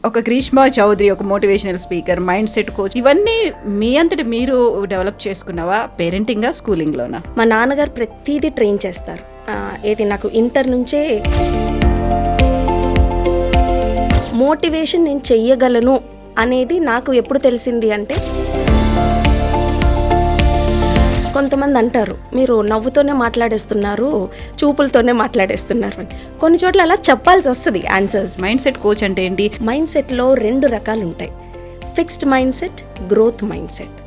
ఒక గ్రీష్మా చౌదరి ఒక motivational speaker, mind set coach, ఇవన్నీ మీ అంతటి మీరు డెవలప్ చేసుకున్నావా? పేరెంటింగా, స్కూలింగ్లోనా? మా నాన్నగారు ప్రతిదీ ట్రైన్ చేస్తారు. ఏది నాకు ఇంటర్ నుంచే మోటివేషన్ నేను చెయ్యగలను అనేది నాకు ఎప్పుడు తెలిసింది అంటే, కొంతమంది అంటారు మీరు నవ్వుతోనే మాట్లాడేస్తున్నారు, చూపులతోనే మాట్లాడేస్తున్నారు అని. కొన్ని చోట్ల అలా చెప్పాల్సి వస్తుంది ఆన్సర్స్. మైండ్ సెట్ కోచ్ అంటే ఏంటి? మైండ్ సెట్లో 2 రకాలు ఉంటాయి. Fixed mind set, growth mind set.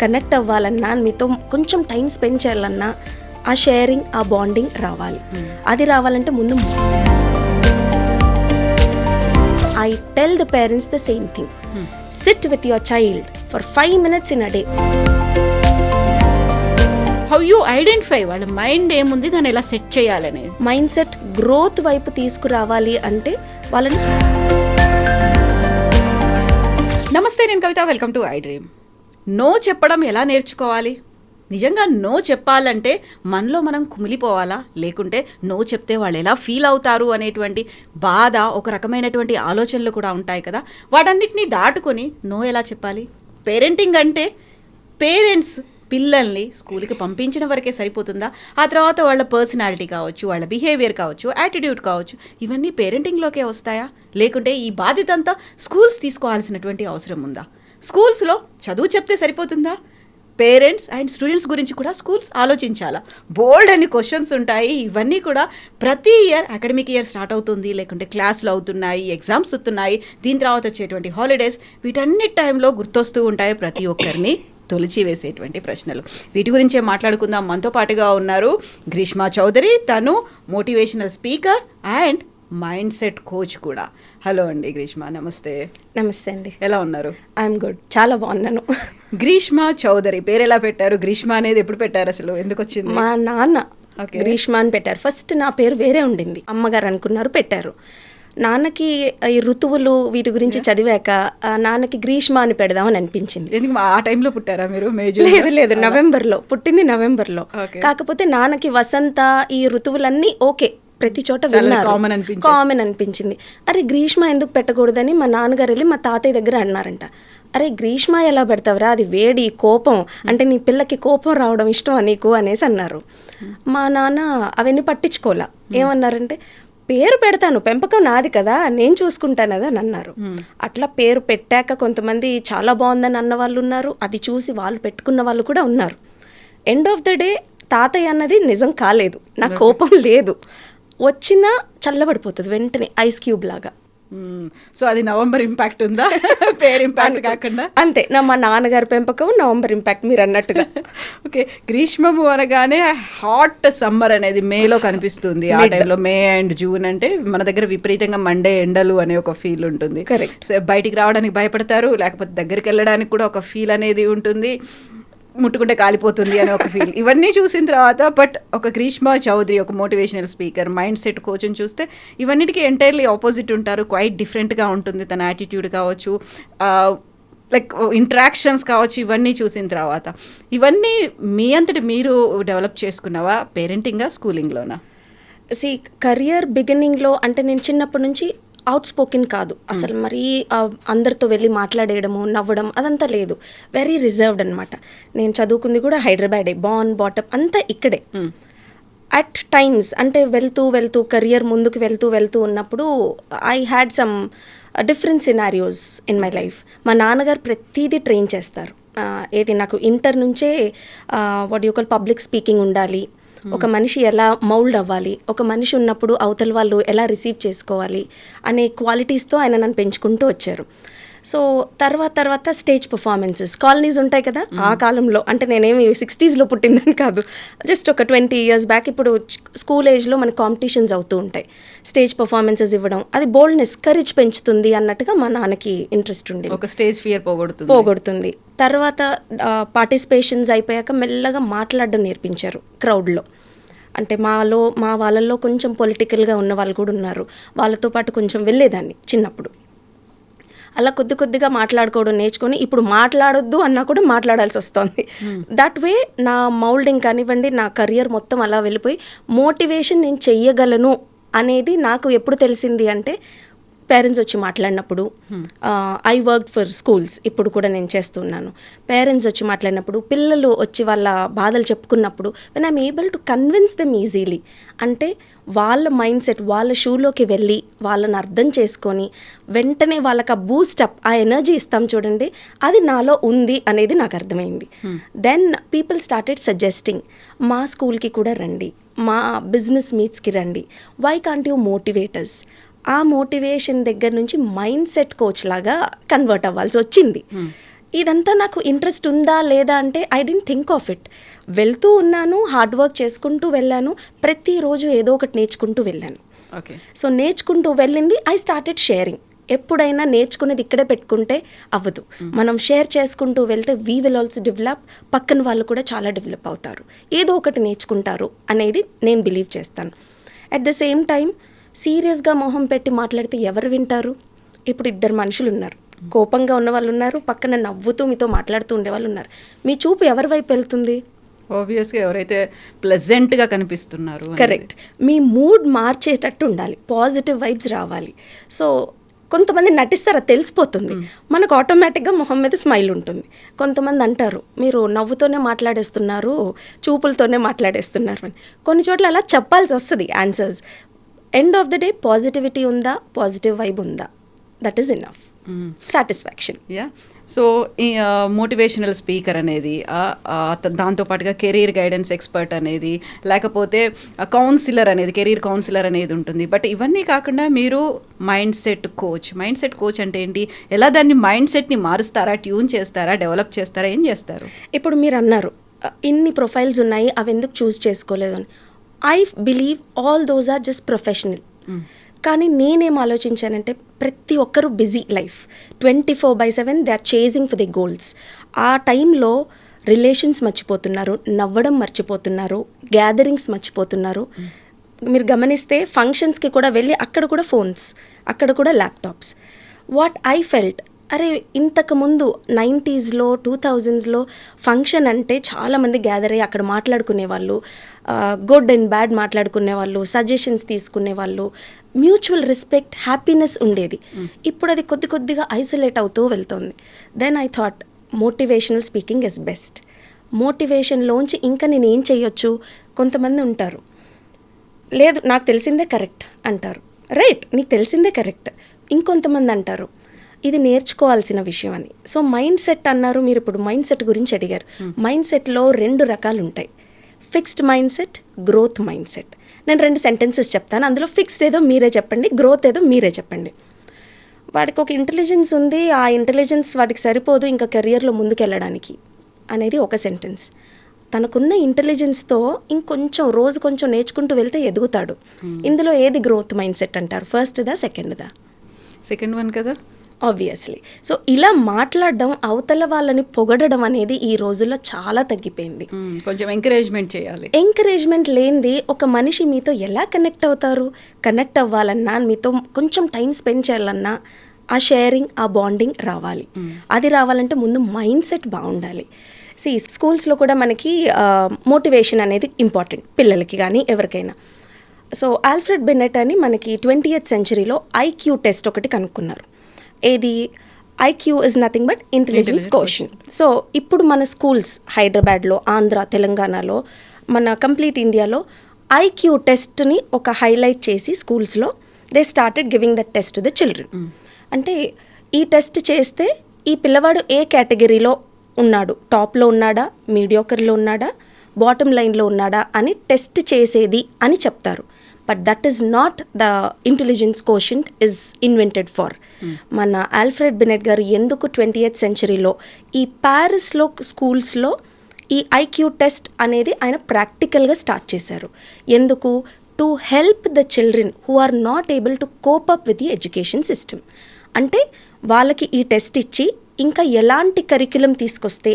Connect అవ్వాలన్నా, మీతో కొంచెం టైం స్పెండ్ చేయాలన్నా ఆ షేరింగ్, ఆ బాండింగ్ రావాలి. అది రావాలంటే ముందు I tell the parents the same thing. Sit with your child for 5 minutes in a day. How you identify వాళ్ళ మైండ్ ఏముంది, దాన్ని ఎలా సెట్ చేయాలనేది. మైండ్ సెట్ గ్రోత్ వైపు తీసుకురావాలి అంటే వాళ్ళని. నమస్తే, నేను Kavitha. Welcome to iDream. No చెప్పడం ఎలా నేర్చుకోవాలి? నిజంగా నో చెప్పాలంటే మనలో మనం కుమిలిపోవాలా, లేకుంటే నో చెప్తే వాళ్ళు ఎలా ఫీల్ అవుతారు అనేటువంటి బాధ, ఒక రకమైనటువంటి ఆలోచనలు కూడా ఉంటాయి కదా. వాటన్నిటిని దాటుకొని నో ఎలా చెప్పాలి? పేరెంటింగ్ అంటే పేరెంట్స్ పిల్లల్ని స్కూల్కి పంపించిన వరకే సరిపోతుందా? ఆ తర్వాత వాళ్ళ పర్సనాలిటీ కావచ్చు, వాళ్ళ బిహేవియర్ కావచ్చు, యాటిట్యూడ్ కావచ్చు, ఇవన్నీ పేరెంటింగ్లోకే వస్తాయా? లేకుంటే ఈ బాధ్యత అంతా స్కూల్స్ తీసుకోవాల్సినటువంటి అవసరం ఉందా? స్కూల్స్లో చదువు చెప్తే సరిపోతుందా? పేరెంట్స్ అండ్ స్టూడెంట్స్ గురించి కూడా స్కూల్స్ ఆలోచించాలా? బోల్డ్ అన్ని క్వశ్చన్స్ ఉంటాయి. ఇవన్నీ కూడా ప్రతి ఇయర్, అకాడమిక్ ఇయర్ స్టార్ట్ అవుతుంది, లేకుంటే క్లాసులు అవుతున్నాయి, ఎగ్జామ్స్ వస్తున్నాయి, దీని తర్వాత వచ్చేటువంటి హాలిడేస్, వీటన్నిటి టైంలో గుర్తొస్తూ ఉంటాయి ప్రతి ఒక్కరిని తొలిచి వేసేటువంటి ప్రశ్నలు. వీటి గురించే మాట్లాడుకుందాం. మనతో పాటుగా ఉన్నారు గ్రీష్మా చౌదరి. తను motivational speaker and mind set coach కూడా. హలో అండి గ్రీష్మా, నమస్తే. నమస్తే అండి, ఎలా ఉన్నారు? ఐఎమ్ గుడ్, చాలా బాగున్నాను. గ్రీష్మా చౌదరి పేరు ఎలా పెట్టారు? గ్రీష్మా అనేది ఎప్పుడు పెట్టారు, అసలు ఎందుకు వచ్చింది? మా నాన్న గ్రీష్మా అని పెట్టారు. ఫస్ట్ నా పేరు వేరే ఉండింది, అమ్మగారు అనుకున్నారు, పెట్టారు. నాన్నకి ఈ ఋతువులు వీటి గురించి చదివాక నాన్నకి గ్రీష్మా అని పెడదామని అనిపించింది. ఎందుకు ఆ టైంలో పుట్టారా మీరు? లేదు, నవంబర్లో పుట్టింది, నవంబర్లో. కాకపోతే నాన్నకి వసంత, ఈ ఋతువులన్నీ ఓకే, ప్రతి చోట విన్నారు, కామన్ అనిపించింది. అరే గ్రీష్మ ఎందుకు పెట్టకూడదని మా నాన్నగారు వెళ్ళి మా తాతయ్య దగ్గర అన్నారంట. అరే గ్రీష్మ ఎలా పెడతావురా, అది వేడి, కోపం, అంటే నీ పిల్లకి కోపం రావడం ఇష్టమా నీకు అనేసి అన్నారు. మా నాన్న అవన్నీ పట్టించుకోలే. ఏమన్నారంటే, పేరు పెడతాను, పెంపకం నాది కదా, నేను చూసుకుంటాను కదా అని అన్నారు. అట్లా పేరు పెట్టాక కొంతమంది చాలా బాగుందని అన్న వాళ్ళు ఉన్నారు, అది చూసి వాళ్ళు పెట్టుకున్న వాళ్ళు కూడా ఉన్నారు. ఎండ్ ఆఫ్ ద డే తాతయ్య అన్నది నిజం కాలేదు, నాకు కోపం లేదు, వచ్చినా చల్లబడిపోతుంది వెంటనే, ఐస్ క్యూబ్ లాగా. సో అది నవంబర్ ఇంపాక్ట్ ఉందా, పేరు ఇంపాక్ట్ కాకుండా? అంతే, మా నాన్నగారి పెంపకం నవంబర్ ఇంపాక్ట్ మీరు అన్నట్టుగా. ఓకే, గ్రీష్మము అనగానే హాట్ సమ్మర్ అనేది మేలో కనిపిస్తుంది. ఆ టైంలో మే అండ్ జూన్ అంటే మన దగ్గర విపరీతంగా మండే ఎండలు అనే ఒక ఫీల్ ఉంటుంది. కరెక్ట్. బయటికి రావడానికి భయపడతారు, లేకపోతే దగ్గరికి వెళ్ళడానికి కూడా ఒక ఫీల్ అనేది ఉంటుంది, ముట్టుకుంటే కాలిపోతుంది అనే ఒక ఫీల్. ఇవన్నీ చూసిన తర్వాత బట్ ఒక గ్రీష్మా చౌదరి ఒక మోటివేషనల్ స్పీకర్, మైండ్ సెట్ కోచ్ని చూస్తే ఇవన్నిటికీ ఎంటైర్లీ ఆపోజిట్ ఉంటారు. క్వైట్ డిఫరెంట్గా ఉంటుంది తన యాటిట్యూడ్ కావచ్చు, లైక్ ఇంటరాక్షన్స్ కావచ్చు. ఇవన్నీ చూసిన తర్వాత ఇవన్నీ మీ అంతటి మీరు డెవలప్ చేసుకున్నావా? పేరెంటింగా, స్కూలింగ్లోనా? కెరియర్ బిగినింగ్లో అంటే నేను చిన్నప్పటి నుంచి అవుట్ స్పోకెన్ కాదు అసలు, మరీ అందరితో వెళ్ళి మాట్లాడేయడము, నవ్వడం అదంతా లేదు, వెరీ రిజర్వ్డ్ అనమాట. నేను చదువుకుంది కూడా హైదరాబాదే, బార్న్ బాటప్ అంతా ఇక్కడే. అట్ టైమ్స్ అంటే వెళ్తూ కెరియర్ ముందుకు వెళ్తూ ఉన్నప్పుడు I had some different scenarios in my life. మా నాన్నగారు ప్రతిదీ ట్రైన్ చేస్తారు. ఏది నాకు ఇంటర్ నుంచే what you call public speaking ఉండాలి, ఒక మనిషి ఎలా మౌల్డ్ అవ్వాలి, ఒక మనిషి ఉన్నప్పుడు అవతల వాళ్ళు ఎలా రిసీవ్ చేసుకోవాలి అనే క్వాలిటీస్తో ఆయన నన్ను పెంచుకుంటూ వచ్చారు. సో తర్వాత స్టేజ్ పర్ఫార్మెన్సెస్, కాలనీస్ ఉంటాయి కదా ఆ కాలంలో, అంటే నేనేమి 60s పుట్టిందని కాదు, జస్ట్ ఒక 20 years బ్యాక్. ఇప్పుడు స్కూల్ ఏజ్లో మన కాంపిటీషన్స్ అవుతూ ఉంటాయి, స్టేజ్ పర్ఫార్మెన్సెస్ ఇవ్వడం, అది బోల్డ్నెస్, కరేజ్ పెంచుతుంది అన్నట్టుగా మా నాన్నకి ఇంట్రెస్ట్ ఉంది. ఒక స్టేజ్ ఫియర్ పోగొడుతుంది. తర్వాత పార్టిసిపేషన్స్ అయిపోయాక మెల్లగా మాట్లాడడం నేర్పించారు క్రౌడ్లో. అంటే మా వాళ్ళల్లో కొంచెం పొలిటికల్గా ఉన్న వాళ్ళు కూడా ఉన్నారు, వాళ్ళతో పాటు కొంచెం వెళ్ళేదాన్ని చిన్నప్పుడు. అలా కొద్దిగా మాట్లాడుకోవడం నేర్చుకొని ఇప్పుడు మాట్లాడొద్దు అన్నా కూడా మాట్లాడాల్సి వస్తుంది. దట్ వే నా మౌల్డింగ్ కానివ్వండి, నా కెరియర్ మొత్తం అలా వెళ్ళిపోయి మోటివేషన్ నేను చెయ్యగలను అనేది నాకు ఎప్పుడు తెలిసింది అంటే, పేరెంట్స్ వచ్చి మాట్లాడినప్పుడు, ఐ వర్క్ ఫర్ స్కూల్స్, ఇప్పుడు కూడా నేను చేస్తున్నాను. పేరెంట్స్ వచ్చి మాట్లాడినప్పుడు, పిల్లలు వచ్చి వాళ్ళ బాధలు చెప్పుకున్నప్పుడు, when I'm able to convince them easily, అంటే వాళ్ళ మైండ్ సెట్, వాళ్ళ షూలోకి వెళ్ళి వాళ్ళని అర్థం చేసుకొని వెంటనే వాళ్ళకి ఆ బూస్టప్, ఆ ఎనర్జీ ఇస్తాం చూడండి, అది నాలో ఉంది అనేది నాకు అర్థమైంది. దెన్ పీపుల్ స్టార్టెడ్ సజెస్టింగ్, మా స్కూల్కి కూడా రండి, మా బిజినెస్ మీట్స్కి రండి, వై కాంట్ యూ మోటివేటర్స్. ఆ మోటివేషన్ దగ్గర నుంచి మైండ్ సెట్ కోచ్ లాగా కన్వర్ట్ అవ్వాల్సి వచ్చింది. ఇదంతా నాకు ఇంట్రెస్ట్ ఉందా లేదా అంటే I didn't think of it. వెళ్తూ ఉన్నాను, హార్డ్ వర్క్ చేసుకుంటూ వెళ్ళాను, ప్రతిరోజు ఏదో ఒకటి నేర్చుకుంటూ వెళ్ళాను. ఓకే. సో నేర్చుకుంటూ వెళ్ళింది ఐ స్టార్టెడ్ షేరింగ్. ఎప్పుడైనా నేర్చుకునేది ఇక్కడే పెట్టుకుంటే అవ్వదు, మనం షేర్ చేసుకుంటూ వెళ్తే వీ విల్ ఆల్సో డెవలప్, పక్కన వాళ్ళు కూడా చాలా డెవలప్ అవుతారు, ఏదో ఒకటి నేర్చుకుంటారు అనేది నేను బిలీవ్ చేస్తాను. అట్ ద సేమ్ టైం సీరియస్గా మొహం పెట్టి మాట్లాడితే ఎవరు వింటారు? ఇప్పుడు ఇద్దరు మనుషులు ఉన్నారు, కోపంగా ఉన్న వాళ్ళు ఉన్నారు, పక్కన నవ్వుతూ మీతో మాట్లాడుతూ ఉండే వాళ్ళు ఉన్నారు. మీ చూపు ఎవరి వైపు వెళ్తుంది? ఆబ్వియస్గా ఎవరైతే ప్లెజెంట్గా కనిపిస్తున్నారు. కరెక్ట్. మీ మూడ్ మార్చేటట్టు ఉండాలి, పాజిటివ్ వైబ్స్ రావాలి. సో కొంతమంది నటిస్తారు, అది తెలిసిపోతుంది మనకు, ఆటోమేటిక్గా మొహం మీద స్మైల్ ఉంటుంది. కొంతమంది అంటారు మీరు నవ్వుతోనే మాట్లాడేస్తున్నారు, చూపులతోనే మాట్లాడేస్తున్నారు అని. కొన్ని చోట్ల అలా చెప్పాల్సి వస్తుంది answers. End of the day positivity ఉందా, పాజిటివ్ వైబ్ ఉందా, that is enough, satisfaction. Yeah. So ఈ మోటివేషనల్ స్పీకర్ అనేది, దాంతోపాటుగా కెరీర్ గైడెన్స్ ఎక్స్పర్ట్ అనేది, లేకపోతే కౌన్సిలర్ అనేది, కెరీర్ కౌన్సిలర్ అనేది ఉంటుంది. బట్ ఇవన్నీ కాకుండా మీరు mind set coach. Mind set coach అంటే ఏంటి? ఎలా దాన్ని మైండ్ సెట్ని మారుస్తారా, ట్యూన్ చేస్తారా, డెవలప్ చేస్తారా, ఏం చేస్తారు? ఇప్పుడు మీరు అన్నారు ఇన్ని ప్రొఫైల్స్ ఉన్నాయి, అవి ఎందుకు చూస్ చేసుకోలేదు అని. I believe all those are just professional. కానీ నేనేం ఆలోచించానంటే ప్రతి ఒక్కరూ busy life, 24/7 they are chasing for the goals. ఆ టైంలో రిలేషన్స్ మర్చిపోతున్నారు, నవ్వడం మర్చిపోతున్నారు, గ్యాదరింగ్స్ మర్చిపోతున్నారు. మీరు గమనిస్తే ఫంక్షన్స్కి కూడా వెళ్ళి అక్కడ కూడా ఫోన్స్, అక్కడ కూడా ల్యాప్టాప్స్. వాట్ ఐ ఫెల్ట్, అరే ఇంతకుముందు 90s, 2000s ఫంక్షన్ అంటే చాలామంది గ్యాదర్ అయ్యి అక్కడ మాట్లాడుకునే వాళ్ళు, గుడ్ అండ్ బ్యాడ్ మాట్లాడుకునే వాళ్ళు, సజెషన్స్ తీసుకునే వాళ్ళు, మ్యూచువల్ రెస్పెక్ట్, హ్యాపీనెస్ ఉండేది. ఇప్పుడు అది కొద్ది కొద్దిగా ఐసోలేట్ అవుతూ వెళ్తుంది. Then I thought motivational speaking is best. మోటివేషన్లోంచి ఇంకా నేను ఏం చేయొచ్చు? కొంతమంది ఉంటారు, లేదు నాకు తెలిసిందే కరెక్ట్ అంటారు, రైట్, నీకు తెలిసిందే కరెక్ట్. ఇంకొంతమంది అంటారు ఇది నేర్చుకోవాల్సిన విషయం అని. సో మైండ్ సెట్ అన్నారు, మీరు ఇప్పుడు మైండ్ సెట్ గురించి అడిగారు. మైండ్ సెట్లో 2 రకాలు ఉంటాయి, fixed mind set, growth mind set. నేను 2 సెంటెన్సెస్ చెప్తాను, అందులో ఫిక్స్డ్ ఏదో మీరే చెప్పండి, గ్రోత్ ఏదో మీరే చెప్పండి. వాడికి ఒక ఇంటెలిజెన్స్ ఉంది, ఆ ఇంటెలిజెన్స్ వాడికి సరిపోదు ఇంకా కెరియర్లో ముందుకెళ్ళడానికి అనేది ఒక సెంటెన్స్. తనకున్న ఇంటెలిజెన్స్తో ఇంకొంచెం రోజు కొంచెం నేర్చుకుంటూ వెళ్తే ఎదుగుతాడు. ఇందులో ఏది గ్రోత్ మైండ్ సెట్ అంటారు? ఫస్ట్దా, సెకండ్దా? సెకండ్ వన్ కదా, ఆబ్వియస్లీ. సో ఇలా మాట్లాడడం, అవతల వాళ్ళని పొగడడం అనేది ఈ రోజుల్లో చాలా తగ్గిపోయింది. కొంచెం ఎంకరేజ్మెంట్ చేయాలి. ఎంకరేజ్మెంట్ లేనిది ఒక మనిషి మీతో ఎలా కనెక్ట్ అవుతారు? కనెక్ట్ అవ్వాలన్నా, మీతో కొంచెం టైం స్పెండ్ చేయాలన్నా ఆ షేరింగ్, ఆ బాండింగ్ రావాలి. అది రావాలంటే ముందు మైండ్ సెట్ బాగుండాలి. స్కూల్స్లో కూడా మనకి మోటివేషన్ అనేది ఇంపార్టెంట్, పిల్లలకి కానీ ఎవరికైనా. సో ఆల్ఫ్రెడ్ బిన్నెట్ అని మనకి 20th centuryలో ఐక్యూ టెస్ట్ ఒకటి కనుక్కున్నారు. ఏది? IQ is nothing but intelligence quotient. So ఇప్పుడు మన స్కూల్స్ హైదరాబాద్లో, ఆంధ్ర, తెలంగాణలో, మన కంప్లీట్ ఇండియాలో ఐక్యూ టెస్ట్ని ఒక హైలైట్ చేసి స్కూల్స్లో they started giving that test to the children. అంటే ఈ టెస్ట్ చేస్తే ఈ పిల్లవాడు ఏ కేటగిరీలో ఉన్నాడు, టాప్లో ఉన్నాడా, మీడియోకర్లో ఉన్నాడా, బాటమ్ లైన్లో ఉన్నాడా అని టెస్ట్ చేసేది అని చెప్తారు. But that is not the intelligence quotient is invented for. మన ఆల్ఫ్రెడ్ బినెట్ గారు ఎందుకు 20th centuryలో ఈ ప్యారిస్లో స్కూల్స్లో ఈ ఐక్యూ టెస్ట్ అనేది ఆయన ప్రాక్టికల్గా స్టార్ట్ చేశారు. ఎందుకు? To help the children who are not able to cope up with the education system. అంటే వాళ్ళకి ఈ టెస్ట్ ఇచ్చి ఇంకా ఎలాంటి కరిక్యులం తీసుకొస్తే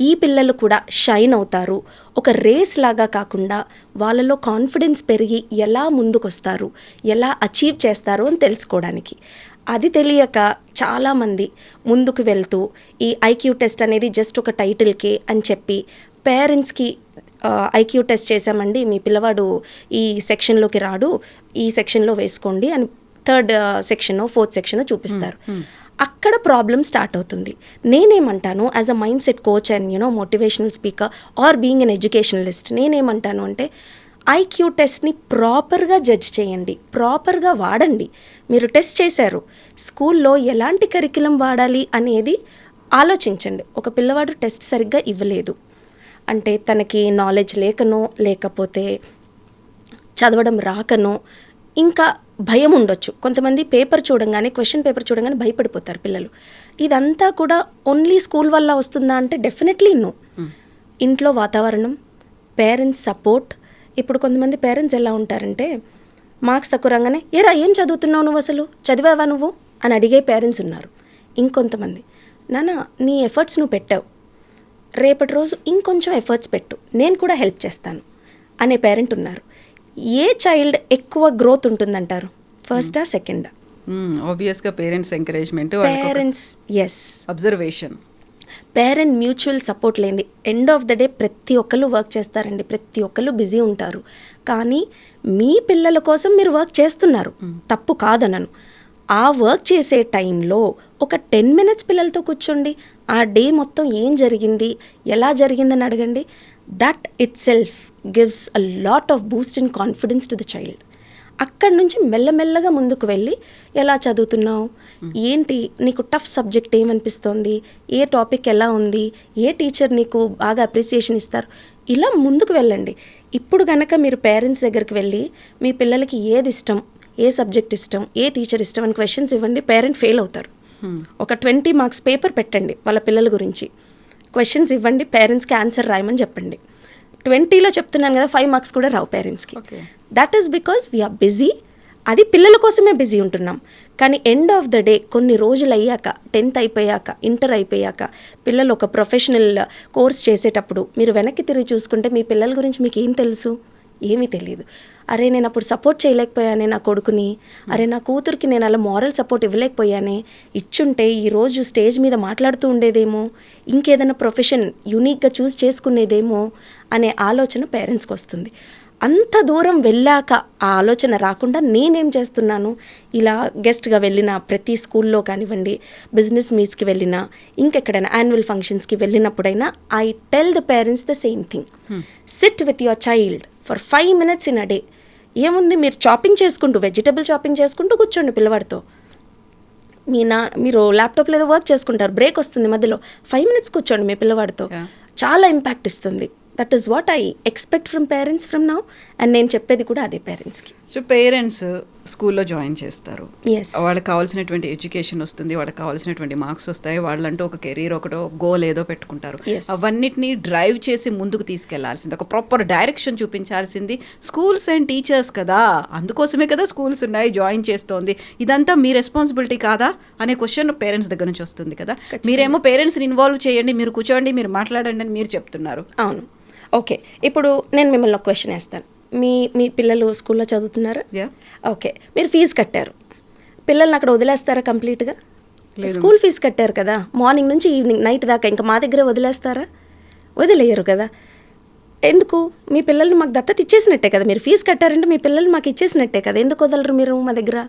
ఈ పిల్లలు కూడా షైన్ అవుతారు, ఒక రేస్ లాగా కాకుండా వాళ్ళలో కాన్ఫిడెన్స్ పెరిగి ఎలా ముందుకొస్తారు, ఎలా అచీవ్ చేస్తారు అని తెలుసుకోవడానికి. అది తెలియక చాలామంది ముందుకు వెళ్తూ ఈ ఐక్యూ టెస్ట్ అనేది జస్ట్ ఒక టైటిల్కే అని చెప్పి పేరెంట్స్కి ఐక్యూ టెస్ట్ చేశామండి, మీ పిల్లవాడు ఈ సెక్షన్లోకి రాడు, ఈ సెక్షన్లో వేసుకోండి అని థర్డ్ సెక్షన్ 4th సెక్షన్ చూపిస్తారు. అక్కడ ప్రాబ్లమ్ స్టార్ట్ అవుతుంది. నేనేమంటాను as a mind set coach and motivational speaker or being an educationalist, నేనేమంటాను అంటే ఐక్యూ టెస్ట్ని ప్రాపర్గా జడ్జ్ చేయండి, ప్రాపర్గా వాడండి. మీరు టెస్ట్ చేశారు, స్కూల్లో ఎలాంటి కరికులం వాడాలి అనేది ఆలోచించండి. ఒక పిల్లవాడు టెస్ట్ సరిగ్గా ఇవ్వలేదు అంటే తనకి నాలెడ్జ్ లేకనో, లేకపోతే చదవడం రాకనో, ఇంకా భయం ఉండొచ్చు. కొంతమంది పేపర్ చూడంగానే, క్వశ్చన్ పేపర్ చూడంగానే భయపడిపోతారు పిల్లలు. ఇదంతా కూడా ఓన్లీ స్కూల్ వల్ల వస్తుందా అంటే డెఫినెట్లీ నో. ఇంట్లో వాతావరణం, పేరెంట్స్ సపోర్ట్. ఇప్పుడు కొంతమంది పేరెంట్స్ ఎలా ఉంటారంటే మార్క్స్ తక్కువ రాగానే ఏరా ఏం చదువుతున్నావు నువ్వు, అసలు చదివావా నువ్వు అని అడిగే పేరెంట్స్ ఉన్నారు. ఇంకొంతమంది నాన్న నీ ఎఫర్ట్స్ నువ్వు పెట్టావు, రేపటి రోజు ఇంకొంచెం ఎఫర్ట్స్ పెట్టు, నేను కూడా హెల్ప్ చేస్తాను అనే పేరెంట్ ఉన్నారు. ఏ చైల్డ్ ఎక్కువ గ్రోత్ ఉంటుందంటారు, ఫస్టా సెకండా? ఆబ్వియస్గా parents encouragement, parents yes, observation. Parent mutual support లేనిది ఎండ్ ఆఫ్ ద డే ప్రతి ఒక్కళ్ళు వర్క్ చేస్తారండి, ప్రతి ఒక్కళ్ళు బిజీ ఉంటారు. కానీ మీ పిల్లల కోసం మీరు వర్క్ చేస్తున్నారు, తప్పు కాదనను. ఆ వర్క్ చేసే టైంలో ఒక 10 minutes పిల్లలతో కూర్చోండి, ఆ డే మొత్తం ఏం జరిగింది, ఎలా జరిగిందని అడగండి. That it self gives a lot of Boost in confidence to the child. అక్కడి నుంచి మెల్లమెల్లగా ముందుకు వెళ్ళి ఎలా చదువుతున్నావు, ఏంటి నీకు టఫ్ సబ్జెక్ట్ ఏమనిపిస్తోంది, ఏ టాపిక్ ఎలా ఉంది, ఏ టీచర్ నీకు బాగా అప్రిసియేషన్ ఇస్తారు, ఇలా ముందుకు వెళ్ళండి. ఇప్పుడు కనుక మీరు పేరెంట్స్ దగ్గరికి వెళ్ళి మీ పిల్లలకి ఏది ఇష్టం, ఏ సబ్జెక్ట్ ఇష్టం, ఏ టీచర్ ఇష్టం అని క్వశ్చన్స్ ఇవ్వండి, పేరెంట్ ఫెయిల్ అవుతారు. ఒక 20 marks పేపర్ పెట్టండి వాళ్ళ పిల్లల గురించి, క్వశ్చన్స్ ఇవ్వండి, పేరెంట్స్కి ఆన్సర్ రాయమని చెప్పండి. 20లో చెప్తున్నాను కదా, 5 marks కూడా రావు పేరెంట్స్కి. That is because we are busy. అది పిల్లల కోసమే బిజీ ఉంటున్నాం. కానీ ఎండ్ ఆఫ్ ద డే కొన్ని రోజులు అయ్యాక, 10th అయిపోయాక, ఇంటర్ అయిపోయాక, పిల్లలు ఒక ప్రొఫెషనల్ కోర్స్ చేసేటప్పుడు మీరు వెనక్కి తిరిగి చూసుకుంటే మీ పిల్లల గురించి మీకు ఏం తెలుసు, ఏమీ తెలియదు. అరే నేను అప్పుడు సపోర్ట్ చేయలేకపోయానే నా కొడుకుని, అరే నా కూతురికి నేను అలా మారల్ సపోర్ట్ ఇవ్వలేకపోయానే, ఇచ్చుంటే ఈరోజు స్టేజ్ మీద మాట్లాడుతూ ఉండేదేమో, ఇంకేదైనా ప్రొఫెషన్ యూనిక్గా చూస్ చేసుకునేదేమో అనే ఆలోచన పేరెంట్స్కి వస్తుంది. అంత దూరం వెళ్ళాక ఆ ఆలోచన రాకుండా నేనేం చేస్తున్నాను, ఇలా గెస్ట్గా వెళ్ళిన ప్రతి స్కూల్లో కానివ్వండి, బిజినెస్ మీట్స్కి వెళ్ళినా, ఇంకెక్కడైనా యాన్యువల్ ఫంక్షన్స్కి వెళ్ళినప్పుడైనా I tell the parents the same thing. Sit with your child for 5 minutes in a day. ఏముంది, మీరు చాపింగ్ చేసుకుంటూ, వెజిటబుల్ చాపింగ్ చేసుకుంటూ కూర్చోండి పిల్లవాడితో. మీరు ల్యాప్టాప్లో ఏదో వర్క్ చేసుకుంటారు, బ్రేక్ వస్తుంది మధ్యలో, 5 minutes కూర్చోండి మీ పిల్లవాడితో. చాలా ఇంపాక్ట్ ఇస్తుంది. That is what I expect from parents from now. And నేను చెప్పేది కూడా అదే పేరెంట్స్కి. సో పేరెంట్స్ స్కూల్లో జాయిన్ చేస్తారు, Yes. వాళ్ళకి కావాల్సినటువంటి ఎడ్యుకేషన్ వస్తుంది, వాళ్ళకి కావాల్సినటువంటి మార్క్స్ వస్తాయి, వాళ్ళంటూ ఒక కెరీర్, ఒకటో గోల్ ఏదో పెట్టుకుంటారు. Yes. అవన్నిటిని డ్రైవ్ చేసి ముందుకు తీసుకెళ్లాల్సింది, ఒక ప్రాపర్ డైరెక్షన్ చూపించాల్సింది స్కూల్స్ అండ్ టీచర్స్ కదా. అందుకోసమే కదా స్కూల్స్ ఉన్నాయి, జాయిన్ చేస్తోంది. ఇదంతా మీ రెస్పాన్సిబిలిటీ కాదా అనే క్వశ్చన్ పేరెంట్స్ దగ్గర నుంచి వస్తుంది కదా. మీరేమో పేరెంట్స్ని ఇన్వాల్వ్ చేయండి, మీరు కూర్చోండి, మీరు మాట్లాడండి అని మీరు చెప్తున్నారు. అవును, ఓకే. ఇప్పుడు నేను మిమ్మల్ని ఒక క్వశ్చన్ వేస్తాను. మీ పిల్లలు స్కూల్లో చదువుతున్నారా? Yeah. ఓకే, మీరు ఫీజు కట్టారు, పిల్లల్ని అక్కడ వదిలేస్తారా కంప్లీట్గా? స్కూల్ ఫీజు కట్టారు కదా, మార్నింగ్ నుంచి ఈవినింగ్ నైట్ దాకా ఇంకా మా దగ్గరే వదిలేస్తారా? వదిలేయరు కదా. ఎందుకు? మీ పిల్లల్ని మాకు దత్తత ఇచ్చేసినట్టే కదా, మీరు ఫీజు కట్టారంటే మీ పిల్లల్ని మాకు ఇచ్చేసినట్టే కదా, ఎందుకు వదలరు మీరు మా దగ్గర?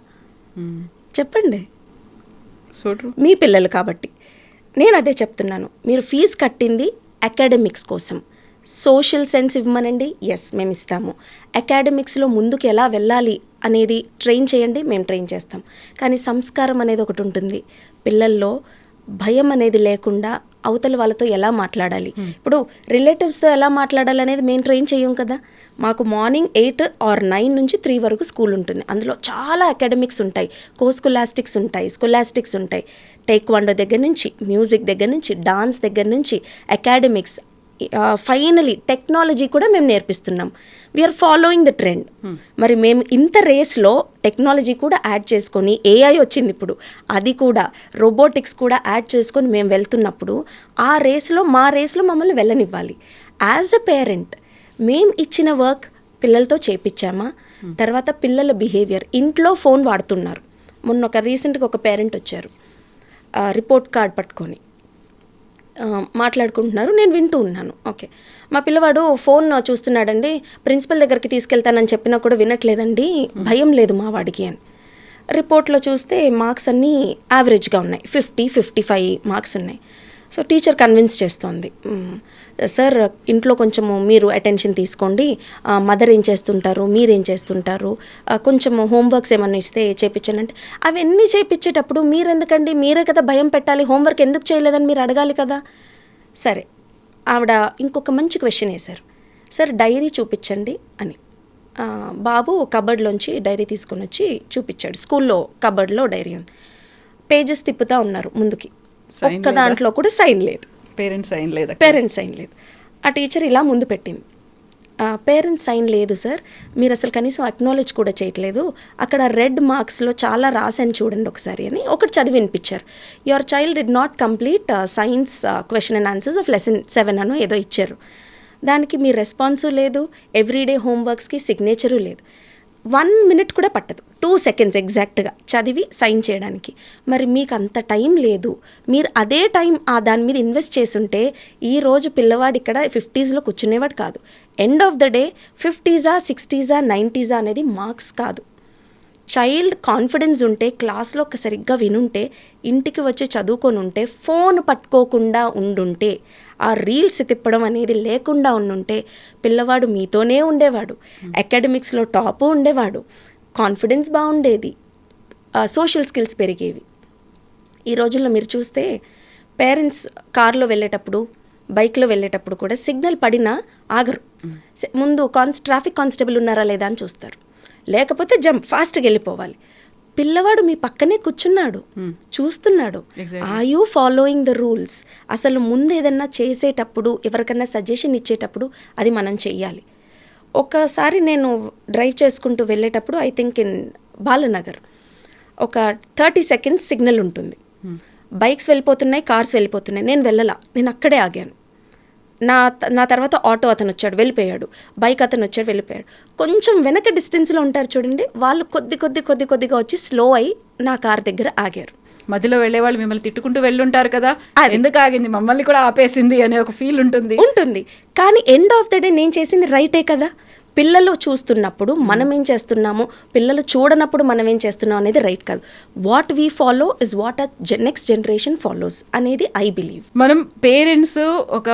చెప్పండి. So true. మీ పిల్లలు కాబట్టి నేను అదే చెప్తున్నాను. మీరు ఫీజు కట్టింది అకాడమిక్స్ కోసం, సోషల్ సెన్స్ ఇవ్వమనండి, ఎస్ మేము ఇస్తాము. అకాడమిక్స్లో ముందుకు ఎలా వెళ్ళాలి అనేది ట్రైన్ చేయండి, మేము ట్రైన్ చేస్తాం. కానీ సంస్కారం అనేది ఒకటి ఉంటుంది పిల్లల్లో, భయం అనేది లేకుండా అవతల వాళ్ళతో ఎలా మాట్లాడాలి, ఇప్పుడు రిలేటివ్స్తో ఎలా మాట్లాడాలి అనేది మేము ట్రైన్ చేయం కదా. మాకు మార్నింగ్ 8 or 9 నుంచి 3 వరకు స్కూల్ ఉంటుంది. అందులో చాలా అకాడమిక్స్ ఉంటాయి, కోస్కులాస్టిక్స్ ఉంటాయి, స్కోలాస్టిక్స్ ఉంటాయి, టేక్వాండో దగ్గర నుంచి, మ్యూజిక్ దగ్గర నుంచి, డాన్స్ దగ్గర నుంచి, అకాడమిక్స్, ఫైనలీ టెక్నాలజీ కూడా మేము నేర్పిస్తున్నాం. We're following the trend. మరి మేము ఇంత రేస్లో టెక్నాలజీ కూడా యాడ్ చేసుకొని, ఏఐ వచ్చింది ఇప్పుడు, అది కూడా రోబోటిక్స్ కూడా యాడ్ చేసుకొని మేము వెళ్తున్నప్పుడు ఆ రేస్లో మా రేస్లో మమ్మల్ని వెళ్ళనివ్వాలి. యాజ్ అ పేరెంట్ మేము ఇచ్చిన వర్క్ పిల్లలతో చేపించామా? తర్వాత పిల్లల బిహేవియర్, ఇంట్లో ఫోన్ వాడుతున్నారు. మొన్న రీసెంట్గా ఒక పేరెంట్ వచ్చారు, రిపోర్ట్ కార్డ్ పట్టుకొని మాట్లాడుకుంటున్నారు, నేను వింటూ ఉన్నాను. ఓకే, మా పిల్లవాడు ఫోన్ చూస్తున్నాడండి, ప్రిన్సిపల్ దగ్గరికి తీసుకెళ్తానని చెప్పినా కూడా వినట్లేదండి, భయం లేదు మా వాడికి అని. రిపోర్ట్లో చూస్తే మార్క్స్ అన్నీ యావరేజ్గా ఉన్నాయి, 55 మార్క్స్ ఉన్నాయి. సో టీచర్ కన్విన్స్ చేస్తోంది, సార్ ఇంట్లో కొంచెము మీరు అటెన్షన్ తీసుకోండి, మదర్ ఏం చేస్తుంటారు, మీరేం చేస్తుంటారు, కొంచెము హోంవర్క్స్ ఏమన్నా ఇస్తే చేయించానంటే, అవన్నీ చేయించేటప్పుడు మీరెందుకండి, మీరే కదా భయం పెట్టాలి, హోంవర్క్ ఎందుకు చేయలేదని మీరు అడగాలి కదా. సరే, ఆవిడ ఇంకొక మంచి క్వశ్చన్ వేశారు, సార్ డైరీ చూపించండి అని. బాబు కబర్డ్లోంచి డైరీ తీసుకొని వచ్చి చూపించాడు, స్కూల్లో కబర్డ్లో డైరీ ఉంది. పేజెస్ తిప్పుతూ ఉన్నారు ముందుకి, ఒక్క దాంట్లో కూడా సైన్ లేదు, పేరెంట్స్ సైన్ లేదు. ఆ టీచర్ ఇలా ముందు పెట్టింది, పేరెంట్స్ సైన్ లేదు సార్, మీరు అసలు కనీసం అక్నాలెడ్జ్ కూడా చేయట్లేదు, అక్కడ రెడ్ మార్క్స్లో చాలా రాశాను చూడండి ఒకసారి అని ఒకటి చదివి వినిపించారు. Your child did not complete science question and answers of lesson 7 అనో ఏదో ఇచ్చారు, దానికి మీ రెస్పాన్సు లేదు, ఎవ్రీడే హోంవర్క్స్కి సిగ్నేచరు లేదు. 1 minute కూడా పట్టదు, 2 seconds ఎగ్జాక్ట్గా చదివి సైన్ చేయడానికి. మరి మీకు అంత టైం లేదు, మీరు అదే టైం దాని మీద ఇన్వెస్ట్ చేసుంటే ఈరోజు పిల్లవాడు ఇక్కడ 50s కూర్చునేవాడు కాదు. End of the day 50s 60s 90s అనేది మార్క్స్ కాదు. చైల్డ్ కాన్ఫిడెన్స్ ఉంటే, క్లాస్లో సరిగ్గా వినుంటే, ఇంటికి వచ్చి చదువుకొని ఉంటే, ఫోన్ పట్టుకోకుండా ఉండుంటే, ఆ రీల్స్ తిప్పడం అనేది లేకుండా ఉండుంటే పిల్లవాడు మీతోనే ఉండేవాడు, అకాడమిక్స్లో టాపు ఉండేవాడు, కాన్ఫిడెన్స్ బాగుండేది, సోషల్ స్కిల్స్ పెరిగేవి. ఈ రోజుల్లో మీరు చూస్తే పేరెంట్స్ కార్లో వెళ్ళేటప్పుడు, బైక్లో వెళ్ళేటప్పుడు కూడా సిగ్నల్ పడినా ఆగరు, ముందు ట్రాఫిక్ కానిస్టేబుల్ ఉన్నారా లేదా అని చూస్తారు, లేకపోతే ఫాస్ట్గా వెళ్ళిపోవాలి. పిల్లవాడు మీ పక్కనే కూర్చున్నాడు, చూస్తున్నాడు, are you following the rules. అసలు ముందు ఏదన్నా చేసేటప్పుడు, ఎవరికన్నా సజెషన్ ఇచ్చేటప్పుడు అది మనం చెయ్యాలి. ఒకసారి నేను డ్రైవ్ చేసుకుంటూ వెళ్ళేటప్పుడు, ఐ థింక్ ఇన్ బాలనగర్, ఒక 30 seconds సిగ్నల్ ఉంటుంది, బైక్స్ వెళ్ళిపోతున్నాయి, కార్స్ వెళ్ళిపోతున్నాయి, నేను అక్కడే ఆగాను. నా తర్వాత ఆటో అతను వచ్చాడు, వెళ్ళిపోయాడు, బైక్ అతను వచ్చాడు, వెళ్ళిపోయాడు. కొంచెం వెనక డిస్టెన్స్లో ఉంటారు చూడండి, వాళ్ళు కొద్దిగా వచ్చి స్లో అయ్యి నా కార్ దగ్గర ఆగారు. మధ్యలో వెళ్ళే వాళ్ళు మిమ్మల్ని తిట్టుకుంటూ వెళ్ళుంటారు కదా, ఎందుకు ఆగింది, మమ్మల్ని కూడా ఆపేసింది అనే ఒక ఫీల్ ఉంటుంది. కానీ ఎండ్ ఆఫ్ ద డే నేను చేసింది రైటే కదా. పిల్లలు చూస్తున్నప్పుడు మనం ఏం చేస్తున్నాము, పిల్లలు చూడనప్పుడు మనం ఏం చేస్తున్నాం అనేది రైట్ కాదు. What we follow is what next generation follows అనేది ఐ బిలీవ్. మనం పేరెంట్స్ ఒక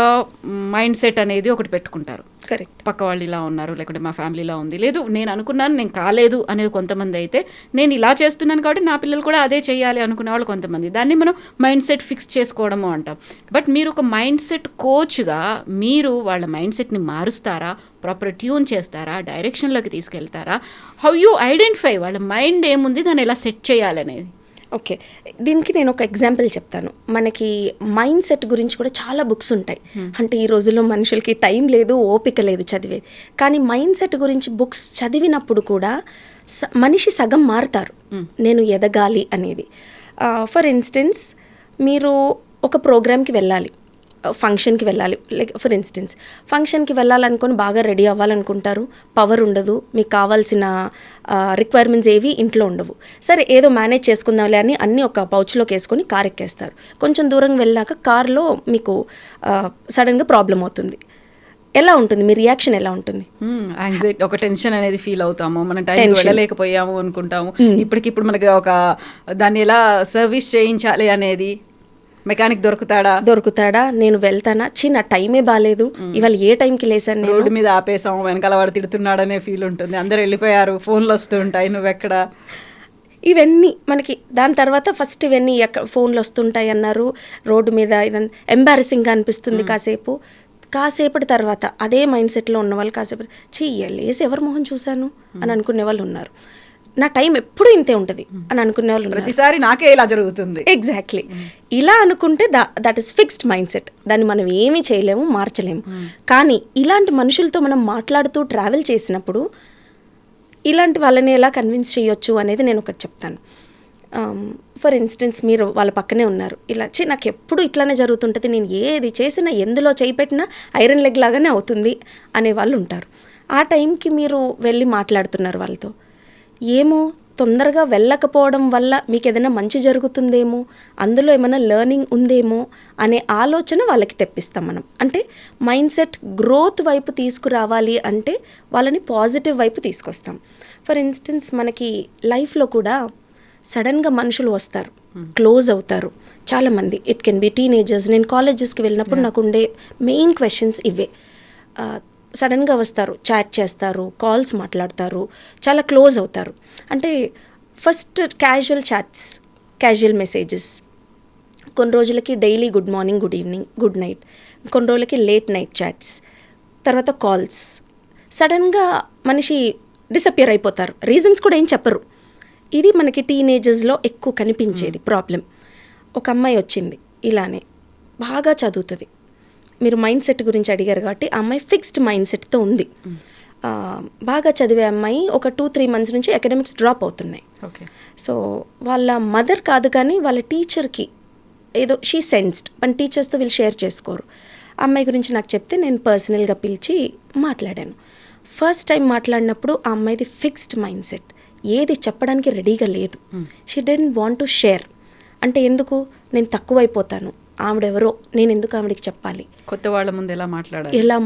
మైండ్ సెట్ అనేది ఒకటి పెట్టుకుంటారు, కరెక్ట్, పక్క వాళ్ళు ఇలా ఉన్నారు, లేకుంటే మా ఫ్యామిలీలో ఉంది, లేదు నేను అనుకున్నాను నేను కాలేదు అనేది కొంతమంది, అయితే నేను ఇలా చేస్తున్నాను కాబట్టి నా పిల్లలు కూడా అదే చేయాలి అనుకునే వాళ్ళు కొంతమంది. దాన్ని మనం మైండ్ సెట్ ఫిక్స్ చేసుకోవడము అంటాం. బట్ మీరు ఒక మైండ్ సెట్ కోచ్గా మీరు వాళ్ళ మైండ్ సెట్ని మారుస్తారా, ప్రాపర్ ట్యూన్ చేస్తారా, డైరెక్షన్లోకి తీసుకెళ్తారా? హౌ యూ ఐడెంటిఫై వాళ్ళ మైండ్ ఏముంది, దాన్ని ఎలా సెట్ చేయాలనేది? ఓకే, దీనికి నేను ఒక ఎగ్జాంపుల్ చెప్తాను. మనకి మైండ్ సెట్ గురించి కూడా చాలా బుక్స్ ఉంటాయి, అంటే ఈ రోజుల్లో మనుషులకి టైం లేదు, ఓపిక లేదు చదివేది. కానీ మైండ్ సెట్ గురించి బుక్స్ చదివినప్పుడు కూడా మనిషి సగం మారుతారు, నేను ఎదగాలి అనేది. ఫర్ ఇన్స్టెన్స్, మీరు ఒక ప్రోగ్రామ్కి వెళ్ళాలి, ఫంక్షన్కి వెళ్ళాలి, లైక్ ఫర్ ఇన్స్టెన్స్ ఫంక్షన్కి వెళ్ళాలనుకొని బాగా రెడీ అవ్వాలనుకుంటారు, పవర్ ఉండదు, మీకు కావాల్సిన రిక్వైర్మెంట్స్ ఏవి ఇంట్లో ఉండవు. సరే ఏదో మేనేజ్ చేసుకుందాంలే అని అన్నీ ఒక పౌచ్లోకి వేసుకొని కార్ ఎక్కేస్తారు. కొంచెం దూరం వెళ్ళాక కార్లో మీకు సడన్గా ప్రాబ్లం అవుతుంది. ఎలా ఉంటుంది మీ రియాక్షన్, ఎలా ఉంటుంది? యాంగ్జైటీ, ఒక టెన్షన్ అనేది ఫీల్ అవుతాము, మనం టైం వెళ్ళలేకపోయాము అనుకుంటాము. ఇప్పటికిప్పుడు మనకి ఒక దాన్ని ఎలా సర్వీస్ చేయించాలి అనేది, మెకానిక్ దొరుకుతాడా, నేను వెళ్తానా, నా టైమే బాగాలేదు, ఇవాళ ఏ టైంకి లేసాను, రోడ్డు మీద ఆపేసాము, వెనకాల వాడు తిడుతున్నాడనే ఫీల్ ఉంటుంది, అందరు వెళ్ళిపోయారు, ఫోన్లు వస్తుంటాయి, నువ్వెక్కడ, ఇవన్నీ మనకి. దాని తర్వాత ఫస్ట్ ఇవన్నీ ఫోన్లు వస్తుంటాయి అన్నారు, రోడ్డు మీద ఇదంతా ఎంబారసింగ్గా అనిపిస్తుంది కాసేపటి తర్వాత అదే మైండ్ సెట్లో ఉన్న వాళ్ళు కాసేపు లేసి ఎవరి మొహం చూశాను అని అనుకునే వాళ్ళు ఉన్నారు, నా టైం ఎప్పుడు ఇంతే ఉంటుంది అని అనుకునే వాళ్ళు ఉన్నారు, ప్రతిసారి నాకే ఇలా జరుగుతుంది. ఎగ్జాక్ట్లీ, ఇలా అనుకుంటే that is fixed mind set, దాన్ని మనం ఏమీ చేయలేము, మార్చలేము. కానీ ఇలాంటి మనుషులతో మనం మాట్లాడుతూ ట్రావెల్ చేసినప్పుడు ఇలాంటి వాళ్ళని ఎలా కన్విన్స్ చేయొచ్చు అనేది నేను ఒకటి చెప్తాను. ఫర్ ఇన్స్టెన్స్, మీరు వాళ్ళ పక్కనే ఉన్నారు, ఇలా నాకు ఎప్పుడు ఇట్లానే జరుగుతుంటుంది, నేను ఏది చేసినా, ఎందులో చేయి పెట్టినా ఐరన్ లెగ్ లాగానే అవుతుంది అనే వాళ్ళు ఉంటారు. ఆ టైంకి మీరు వెళ్ళి మాట్లాడుతున్నారు వాళ్ళతో, ఏమో తొందరగా వెళ్ళకపోవడం వల్ల మీకు ఏదైనా మంచి జరుగుతుందేమో, అందులో ఏమైనా లెర్నింగ్ ఉందేమో అనే ఆలోచన వాళ్ళకి తెప్పిస్తాం మనం. అంటే మైండ్ సెట్ గ్రోత్ వైపు తీసుకురావాలి అంటే వాళ్ళని పాజిటివ్ వైపు తీసుకొస్తాం. ఫర్ ఇన్స్టెన్స్, మనకి లైఫ్లో కూడా సడన్గా మనుషులు వస్తారు, క్లోజ్ అవుతారు చాలామంది. It can be teenagers. నేను కాలేజెస్కి వెళ్ళినప్పుడు నాకు ఉండే మెయిన్ క్వశ్చన్స్ ఇవే. సడన్గా వస్తారు, చాట్ చేస్తారు, కాల్స్ మాట్లాడతారు, చాలా క్లోజ్ అవుతారు. అంటే first casual chats, casual messages, కొన్ని రోజులకి daily good morning, good evening, good night, కొన్ని రోజులకి లేట్ నైట్ చాట్స్, తర్వాత కాల్స్. సడన్గా మనిషి డిసపియర్ అయిపోతారు, రీజన్స్ కూడా ఏం చెప్పరు. ఇది మనకి టీనేజర్స్లో ఎక్కువ కనిపించేది ప్రాబ్లం. ఒక అమ్మాయి వచ్చింది ఇలానే, బాగా చదువుతుంది. మీరు మైండ్ సెట్ గురించి అడిగారు కాబట్టి ఆ అమ్మాయి ఫిక్స్డ్ మైండ్ సెట్తో ఉంది. బాగా చదివే అమ్మాయి ఒక 2-3 months నుంచి అకాడమిక్స్ డ్రాప్ అవుతున్నాయి. ఓకే. సో వాళ్ళ మదర్ కాదు కానీ వాళ్ళ టీచర్కి ఏదో షీ సెన్స్డ్, మన టీచర్స్తో వీళ్ళు షేర్ చేసుకోరు. అమ్మాయి గురించి నాకు చెప్తే నేను పర్సనల్గా పిలిచి మాట్లాడాను. ఫస్ట్ టైం మాట్లాడినప్పుడు ఆ అమ్మాయిది ఫిక్స్డ్ మైండ్ సెట్, ఏది చెప్పడానికి రెడీగా లేదు. She didn't want to share. అంటే ఎందుకు, నేను తక్కువైపోతాను, ఆవిడెవరో, నేను ఎందుకు ఆవిడకి చెప్పాలి, కొత్త వాళ్ళ ముందు ఎలా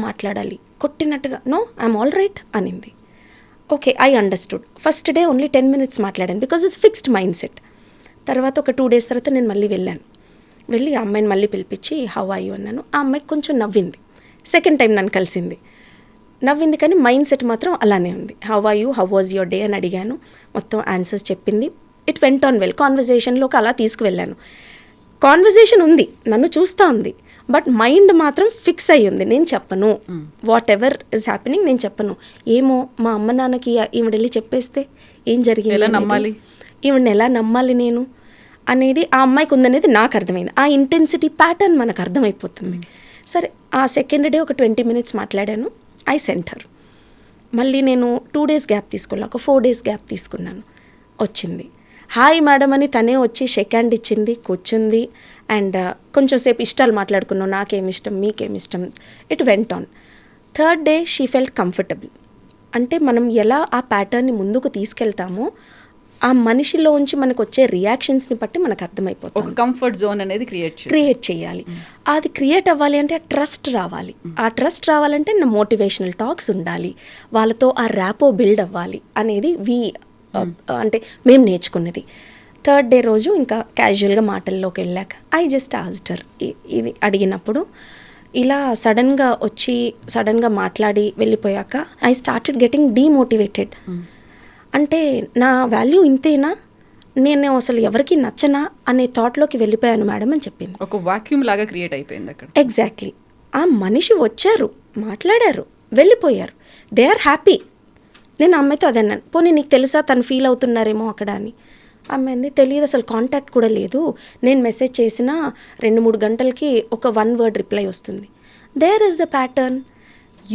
మాట్లాడాలి, కొట్టినట్టుగా నో ఐఎమ్ ఆల్ రైట్ అనింది. Okay, I understood. First day only 10 minutes మాట్లాడాను because it's fixed mind set. తర్వాత ఒక 2 days తర్వాత నేను మళ్ళీ వెళ్ళి ఆ అమ్మాయిని మళ్ళీ పిలిపించి హౌ ఆర్ యూ అన్నాను. ఆ అమ్మాయి కొంచెం నవ్వింది. సెకండ్ టైం నన్ను కలిసింది, నవ్వింది, కానీ మైండ్ సెట్ మాత్రం అలానే ఉంది. How are you, how was your day అని అడిగాను. మొత్తం ఆన్సర్స్ చెప్పింది. It went on well. కాన్వర్జేషన్లోకి అలా తీసుకువెళ్ళాను. కాన్వర్జేషన్ ఉంది, నన్ను చూస్తూ ఉంది, బట్ మైండ్ మాత్రం ఫిక్స్ అయ్యి ఉంది. నేను చెప్పను, వాట్ ఎవర్ ఇస్ హ్యాపెనింగ్ నేను చెప్పను. ఏమో మా అమ్మ నాన్నకి ఈవిడ వెళ్ళి చెప్పేస్తే ఏం జరిగింది, ఈవిడని ఎలా నమ్మాలి నేను అనేది ఆ అమ్మాయికి ఉందనేది నాకు అర్థమైంది. ఆ ఇంటెన్సిటీ ప్యాటర్న్ మనకు అర్థమైపోతుంది. సరే, ఆ సెకండ్ డే ఒక 20 minutes మాట్లాడాను. I sent her. మళ్ళీ నేను 2 days గ్యాప్ తీసుకోవాలి, ఒక 4 days గ్యాప్ తీసుకున్నాను. వచ్చింది, హాయ్ మేడం అని తనే వచ్చి షేక్ హ్యాండ్ ఇచ్చింది, కూర్చుంది, అండ్ కొంచెం సేపు ఇష్టాలు మాట్లాడుకున్నాం, నాకేమిష్టం మీకేమిష్టం. It went on. Third day she felt comfortable. అంటే మనం ఎలా ఆ ప్యాటర్న్ని ముందుకు తీసుకెళ్తామో ఆ మనిషిలోంచి మనకు వచ్చే రియాక్షన్స్ని బట్టి మనకు అర్థమైపోతుంది. కంఫర్ట్ జోన్ అనేది క్రియేట్ చేయాలి. అది క్రియేట్ అవ్వాలి అంటే ఆ ట్రస్ట్ రావాలి. ఆ ట్రస్ట్ రావాలంటే నా మోటివేషనల్ టాక్స్ ఉండాలి, వాళ్ళతో ఆ ర్యాపో బిల్డ్ అవ్వాలి అనేది అంటే మేము నేర్చుకున్నది. థర్డ్ డే రోజు ఇంకా క్యాజువల్గా మాటల్లోకి వెళ్ళాక ఐ జస్ట్ ఆస్క్డ్ హర్, ఇది అడిగినప్పుడు ఇలా సడన్గా వచ్చి సడన్గా మాట్లాడి వెళ్ళిపోయాక ఐ స్టార్టెడ్ గెటింగ్ డీమోటివేటెడ్. అంటే నా వాల్యూ ఇంతేనా, నేను అసలు ఎవరికి నచ్చనా అనే థాట్లోకి వెళ్ళిపోయాను మేడం అని చెప్పింది. ఒక వాక్యూమ్ లాగా క్రియేట్ అయిపోయింది అక్కడ. ఎగ్జాక్ట్లీ. ఆ మనిషి వచ్చారు, మాట్లాడారు, వెళ్ళిపోయారు, దే ఆర్ హ్యాపీ. నేను అమ్మాయితో అదే అన్నాను, పోనీ నీకు తెలుసా తను ఫీల్ అవుతున్నారేమో అక్కడ అని. అమ్మాయి తెలియదు, అసలు కాంటాక్ట్ కూడా లేదు, నేను మెసేజ్ చేసిన 2-3 గంటలకి ఒక 1 word రిప్లై వస్తుంది. There is the pattern.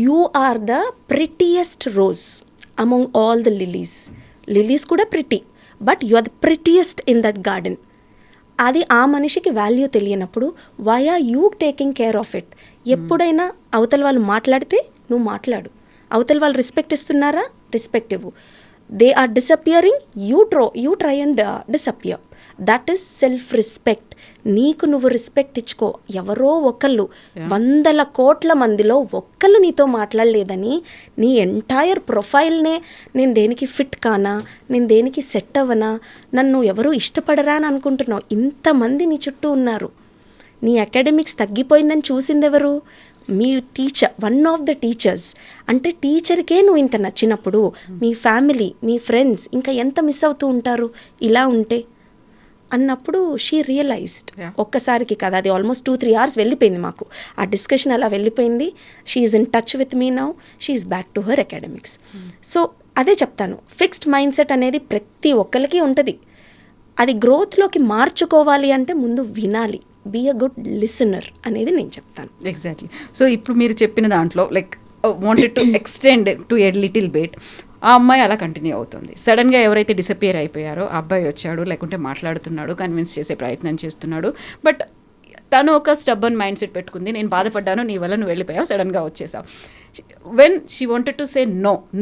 You are the prettiest rose among all the lilies. Lilies కూడా pretty, but you are the prettiest in that garden. అది ఆ మనిషికి వాల్యూ తెలియనప్పుడు why are you taking care of it. ఎప్పుడైనా అవతల వాళ్ళు మాట్లాడితే నువ్వు మాట్లాడు, అవతల వాళ్ళు రెస్పెక్ట్ ఇస్తున్నారా, రెస్పెక్ట్ ఇవ్వు. They are disappearing, you try and disappear. That is self respect. నీకు నువ్వు రెస్పెక్ట్ ఇచ్చుకో. ఎవరో ఒకళ్ళు 100 కోట్ల మందిలో ఒక్కళ్ళు నీతో మాట్లాడలేదని నీ ఎంటైర్ ప్రొఫైల్నే నేను దేనికి ఫిట్ కానా, నేను దేనికి సెట్ అవ్వనా, నన్ను ఎవరు ఇష్టపడరా అని అనుకుంటున్నావు. ఇంతమంది నీ చుట్టూ ఉన్నారు. నీ అకాడమిక్స్ తగ్గిపోయిందని చూసింది ఎవరు? మీ teacher, one of the teachers. అంటే టీచర్కే నువ్వు ఇంత నచ్చినప్పుడు మీ ఫ్యామిలీ, మీ ఫ్రెండ్స్ ఇంకా ఎంత మిస్ అవుతూ ఉంటారు ఇలా ఉంటే అన్నప్పుడు షీ రియలైజ్డ్. ఒక్కసారికి కదా, అది ఆల్మోస్ట్ 2-3 hours వెళ్ళిపోయింది మాకు. ఆ డిస్కషన్ అలా వెళ్ళిపోయింది. She is in touch with me now, she is back to her academics. So అదే చెప్తాను, ఫిక్స్డ్ మైండ్ సెట్ అనేది ప్రతి ఒక్కరికి ఉంటుంది. అది గ్రోత్లోకి మార్చుకోవాలి అంటే ముందు వినాలి, బీ అ గుడ్ లిసనర్ అనేది నేను చెప్తాను. ఎగ్జాక్ట్లీ. సో ఇప్పుడు మీరు చెప్పిన దాంట్లో like wanted to extend to a little bit. ఆ అమ్మాయి అలా కంటిన్యూ అవుతుంది. సడన్గా ఎవరైతే డిసపియర్ అయిపోయారో ఆ అబ్బాయి వచ్చాడు, లేకుంటే మాట్లాడుతున్నాడు, కన్విన్స్ చేసే ప్రయత్నం చేస్తున్నాడు. బట్ తను ఒక స్టబ్బన్ మైండ్ సెట్ పెట్టుకుంది, నేను బాధపడ్డాను, నీ వల్ల నువ్వు వెళ్ళిపోయావు, సడన్గా వచ్చేసావు. When she wanted to say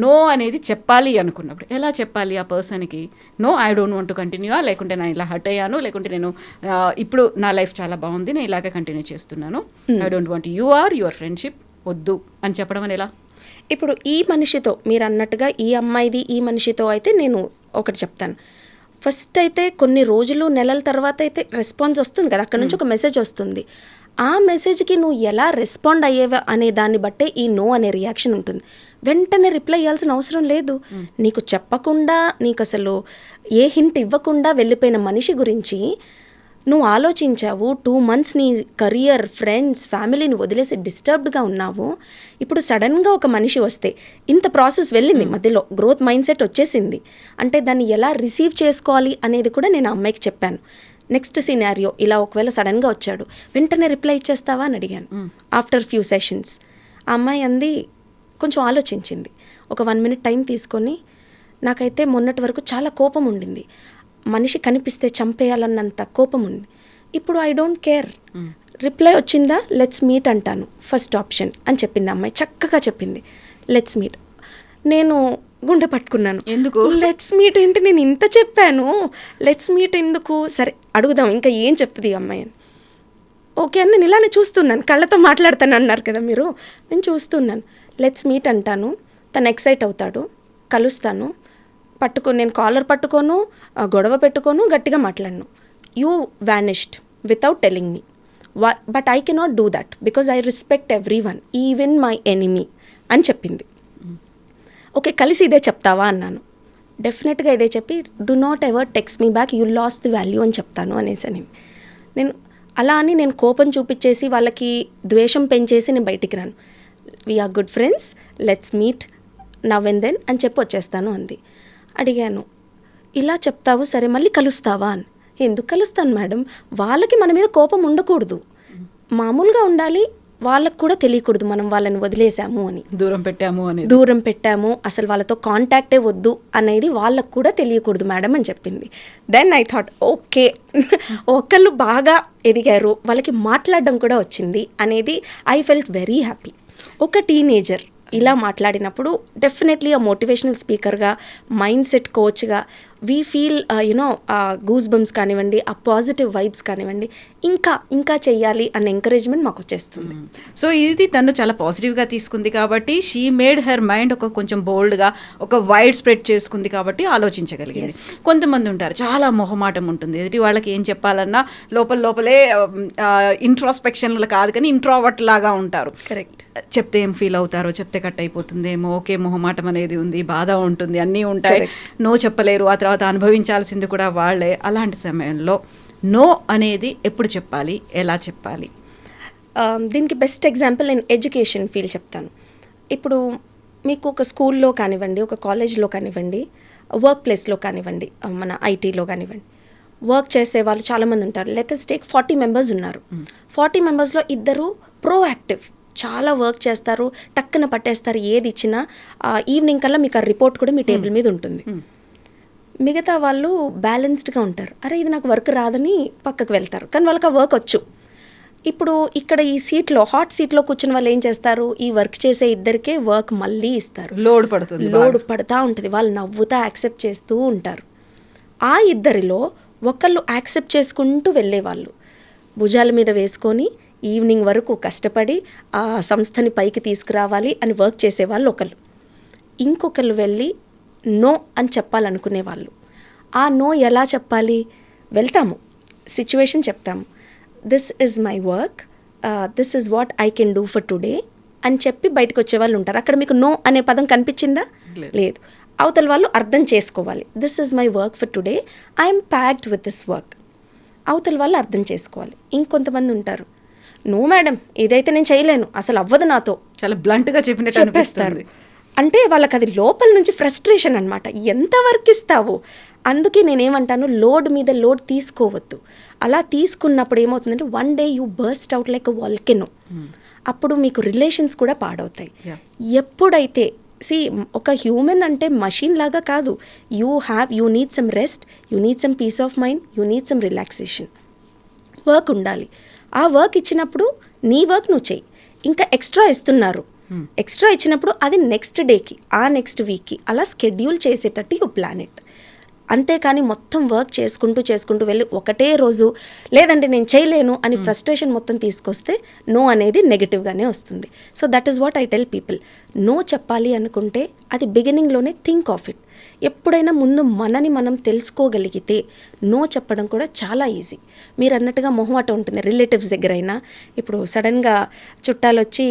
no అనేది చెప్పాలి అనుకున్నప్పుడు ఎలా చెప్పాలి ఆ పర్సన్కి? No, I don't want to continue, లేకుంటే నేను ఇలా హర్ట్ అయ్యాను, లేకుంటే నేను ఇప్పుడు నా లైఫ్ చాలా బాగుంది, నేను ఇలాగే కంటిన్యూ చేస్తున్నాను, I don't want your friendship వద్దు అని చెప్పడం అని ఎలా? ఇప్పుడు ఈ మనిషితో మీరు అన్నట్టుగా ఈ అమ్మాయిది ఈ మనిషితో అయితే నేను ఒకటి చెప్తాను. ఫస్ట్ అయితే కొన్ని రోజులు నెలల తర్వాత అయితే రెస్పాన్స్ వస్తుంది కదా, అక్కడ నుంచి ఒక మెసేజ్ వస్తుంది. ఆ మెసేజ్కి నువ్వు ఎలా రెస్పాండ్ అయ్యేవా అనే దాన్ని బట్టే ఈ నో అనే రియాక్షన్ ఉంటుంది. వెంటనే రిప్లై ఇవ్వాల్సిన అవసరం లేదు. నీకు చెప్పకుండా, నీకు అసలు ఏ హింట్ ఇవ్వకుండా వెళ్ళిపోయిన మనిషి గురించి నువ్వు ఆలోచించావు. 2 months నీ కెరియర్, ఫ్రెండ్స్, ఫ్యామిలీని వదిలేసి డిస్టర్బ్డ్గా ఉన్నావు. ఇప్పుడు సడన్గా ఒక మనిషి వస్తే ఇంత ప్రాసెస్ వెళ్ళింది, మధ్యలో గ్రోత్ మైండ్ సెట్ వచ్చేసింది అంటే దాన్ని ఎలా రిసీవ్ చేసుకోవాలి అనేది కూడా నేను ఆ అమ్మాయికి చెప్పాను. నెక్స్ట్ సినారియో ఇలా ఒకవేళ సడన్గా వచ్చాడు, వెంటనే రిప్లై ఇచ్చేస్తావా అని అడిగాను. ఆఫ్టర్ ఫ్యూ సెషన్స్ ఆ అమ్మాయి అంది, కొంచెం ఆలోచించింది. ఒక 1 minute టైం తీసుకొని, నాకైతే మొన్నటి వరకు చాలా కోపం ఉండింది, మనిషి కనిపిస్తే చంపేయాలన్నంత కోపం ఉంది. ఇప్పుడు ఐ డోంట్ కేర్, రిప్లై వచ్చిందా లెట్స్ మీట్ అంటాను ఫస్ట్ ఆప్షన్ అని చెప్పింది అమ్మాయి. చక్కగా చెప్పింది లెట్స్ మీట్. నేను గుండె పట్టుకున్నాను. ఎందుకు లెట్స్ మీట్ ఏంటి, నేను ఇంత చెప్పాను, లెట్స్ మీట్ ఎందుకు, సరే అడుగుదాం ఇంకా ఏం చెప్తుంది అమ్మాయి అని. ఓకే అని నేను ఇలానే చూస్తున్నాను, కళ్ళతో మాట్లాడతాను అన్నారు కదా మీరు, నేను చూస్తున్నాను. లెట్స్ మీట్ అంటాను, తను ఎక్సైట్ అవుతాడు, కలుస్తాను, నేను కాలర్ పట్టుకోను, గొడవ పెట్టుకోను, గట్టిగా మాట్లాడను. You vanished without telling me, but I cannot do that because I respect every one, even my enemy అని చెప్పింది. ఓకే కలిసి ఇదే చెప్తావా అన్నాను. డెఫినెట్గా ఇదే చెప్పి, do not ever text me back, you lose the value అని చెప్తాను అనేసి. నేను అలా అని నేను కోపం చూపించేసి వాళ్ళకి ద్వేషం పెంచేసి నేను బయటికి రాను. We are good friends, let's meet now and then అని చెప్పి వచ్చేస్తాను అంది. అడిగాను, ఇలా చెప్తావు సరే మళ్ళీ కలుస్తావా అని. ఎందుకు కలుస్తాను మేడం, వాళ్ళకి మన మీద కోపం ఉండకూడదు, మామూలుగా ఉండాలి, వాళ్ళకు కూడా తెలియకూడదు మనం వాళ్ళని వదిలేసాము అని, దూరం పెట్టాము అసలు వాళ్ళతో కాంటాక్టే వద్దు అనేది వాళ్ళకు కూడా తెలియకూడదు మేడం అని చెప్పింది. దెన్ ఐ థాట్ ఓకే ఒకళ్ళు బాగా ఎదిగారు, వాళ్ళకి మాట్లాడడం కూడా వచ్చింది అనేది ఐ ఫెల్ట్ వెరీ హ్యాపీ. ఒక టీనేజర్ ఇలా మాట్లాడినప్పుడు డెఫినెట్లీ ఆ మోటివేషనల్ స్పీకర్గా, మైండ్ సెట్ కోచ్గా we feel you know goose bumps కానివ్వండి, ఆ పాజిటివ్ వైబ్స్ కానివ్వండి, ఇంకా చెయ్యాలి అన్న ఎంకరేజ్మెంట్ మాకు వచ్చేస్తుంది. సో ఇది తను చాలా పాజిటివ్గా తీసుకుంది కాబట్టి షీ మేడ్ హెర్ మైండ్ ఒక కొంచెం బోల్డ్గా, ఒక వైడ్ స్ప్రెడ్ చేసుకుంది కాబట్టి ఆలోచించగలిగింది. కొంతమంది ఉంటారు చాలా మొహమాటం ఉంటుంది, ఎదుటి వాళ్ళకి ఏం చెప్పాలన్నా లోపలే ఇంట్రాస్పెక్షన్లు కాదు కానీ ఇంట్రావర్ట్ లాగా ఉంటారు. కరెక్ట్. చెప్తే ఏం ఫీల్ అవుతారో, చెప్తే కట్ అయిపోతుందేమో, ఓకే మొహమాటం అనేది ఉంది, బాధ ఉంటుంది, అన్నీ ఉంటాయి, నో చెప్పలేరు, ఆ తర్వాత అనుభవించాల్సింది కూడా వాళ్ళే. అలాంటి సమయంలో నో అనేది ఎప్పుడు చెప్పాలి, ఎలా చెప్పాలి? దీనికి బెస్ట్ ఎగ్జాంపుల్ నేను ఎడ్యుకేషన్ ఫీల్డ్ చెప్తాను. ఇప్పుడు మీకు ఒక స్కూల్లో కానివ్వండి, ఒక కాలేజ్లో కానివ్వండి, వర్క్ ప్లేస్లో కానివ్వండి, మన ఐటీలో కానివ్వండి, వర్క్ చేసే వాళ్ళు చాలామంది ఉంటారు. లెటస్ టేక్ 40 members ఉన్నారు. 40 membersలో 2 ప్రోయాక్టివ్, చాలా వర్క్ చేస్తారు, టక్కున పట్టేస్తారు, ఏది ఇచ్చినా ఈవినింగ్ కల్లా మీకు ఆ రిపోర్ట్ కూడా మీ టేబుల్ మీద ఉంటుంది. మిగతా వాళ్ళు బ్యాలెన్స్డ్గా ఉంటారు, అరే ఇది నాకు వర్క్ రాదని పక్కకు వెళ్తారు, కానీ వాళ్ళకి ఆ వర్క్ వచ్చు. ఇప్పుడు ఇక్కడ ఈ సీట్లో, హాట్ సీట్లో కూర్చున్న వాళ్ళు ఏం చేస్తారు, ఈ వర్క్ చేసే ఇద్దరికే వర్క్ మళ్ళీ ఇస్తారు, లోడ్ పడుతూ ఉంటుంది, వాళ్ళు నవ్వుతా యాక్సెప్ట్ చేస్తూ ఉంటారు. ఆ ఇద్దరిలో ఒకళ్ళు యాక్సెప్ట్ చేసుకుంటూ వెళ్ళేవాళ్ళు, భుజాల మీద వేసుకొని ఈవినింగ్ వరకు కష్టపడి ఆ సంస్థని పైకి తీసుకురావాలి అని వర్క్ చేసేవాళ్ళు ఒకళ్ళు. ఇంకొకళ్ళు వెళ్ళి నో అని చెప్పాలనుకునే వాళ్ళు. ఆ నో ఎలా చెప్పాలి, వెళ్తాము, సిచ్యువేషన్ చెప్తాము, this is my work, this is what I can do for today అని చెప్పి బయటకు వచ్చేవాళ్ళు ఉంటారు. అక్కడ మీకు నో అనే పదం కనిపించిందా? లేదు. అవతల వాళ్ళు అర్థం చేసుకోవాలి, this is my work for today, I'm packed with this work. అవతల వాళ్ళు అర్థం చేసుకోవాలి. ఇంకొంతమంది ఉంటారు, నో మేడం ఇదైతే నేను చేయలేను, అసలు అవ్వదు నాతో, చాలా బ్లంట్గా చెప్పేస్తారు. అంటే వాళ్ళకి అది లోపల నుంచి ఫ్రస్ట్రేషన్ అనమాట, ఎంత వర్క్ ఇస్తావు. అందుకే నేనేమంటాను, లోడ్ మీద లోడ్ తీసుకోవద్దు. అలా తీసుకున్నప్పుడు ఏమవుతుందంటే one day you burst out like a volcano. అప్పుడు మీకు రిలేషన్స్ కూడా పాడవుతాయి. ఎప్పుడైతే ఒక హ్యూమన్ అంటే మషిన్ లాగా కాదు, you need some rest, you need some piece of mind, you need some relaxation. Work ఉండాలి. ఆ వర్క్ ఇచ్చినప్పుడు నీ వర్క్ నువ్వు చెయ్యి. ఇంకా ఎక్స్ట్రా ఇస్తున్నారు, ఎక్స్ట్రా ఇచ్చినప్పుడు అది నెక్స్ట్ డేకి, ఆ నెక్స్ట్ వీక్కి అలా స్కెడ్యూల్ చేసేటట్టు యూ ప్లాన్ ఇట్. అంతేకాని మొత్తం వర్క్ చేసుకుంటూ వెళ్ళి ఒకటే రోజు లేదంటే నేను చేయలేను అని ఫ్రస్ట్రేషన్ మొత్తం తీసుకొస్తే నో అనేది నెగిటివ్గానే వస్తుంది. So that is what I tell people. No చెప్పాలి అనుకుంటే అది బిగినింగ్లోనే థింక్ ఆఫ్ ఇట్. ఎప్పుడైనా ముందు మనని మనం తెలుసుకోగలిగితే నో చెప్పడం కూడా చాలా ఈజీ. మీరు అన్నట్టుగా మొహమాట ఉంటుంది రిలేటివ్స్ దగ్గర అయినా. ఇప్పుడు సడన్గా చుట్టాలు వచ్చి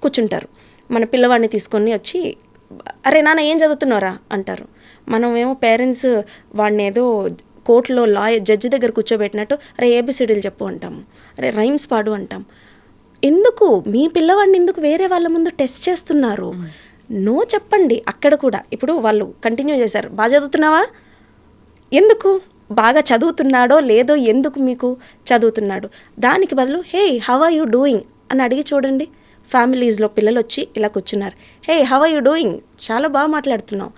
కూర్చుంటారు, మన పిల్లవాడిని తీసుకొని వచ్చి అరే నాన్న ఏం చదువుతున్నారా అంటారు. మనమేమో పేరెంట్స్ వాడిని ఏదో కోర్టులో జడ్జి దగ్గర కూర్చోబెట్టినట్టు అరే ఏబిసిడీలు చెప్పు అంటాము, అరే రైమ్స్ పాడు అంటాం. ఎందుకు మీ పిల్లవాడిని ఎందుకు వేరే వాళ్ళ ముందు టెస్ట్ చేస్తున్నారు? నో చెప్పండి అక్కడ కూడా. ఇప్పుడు వాళ్ళు కంటిన్యూ చేశారు, బాగా చదువుతున్నావా, ఎందుకు బాగా చదువుతున్నాడో లేదో ఎందుకు మీకు చదువుతున్నాడు, దానికి బదులు hey how are you doing అని అడిగి చూడండి. ఫ్యామిలీస్లో పిల్లలు వచ్చి ఇలా కూర్చున్నారు, hey how are you doing, చాలా బాగా మాట్లాడుతున్నావు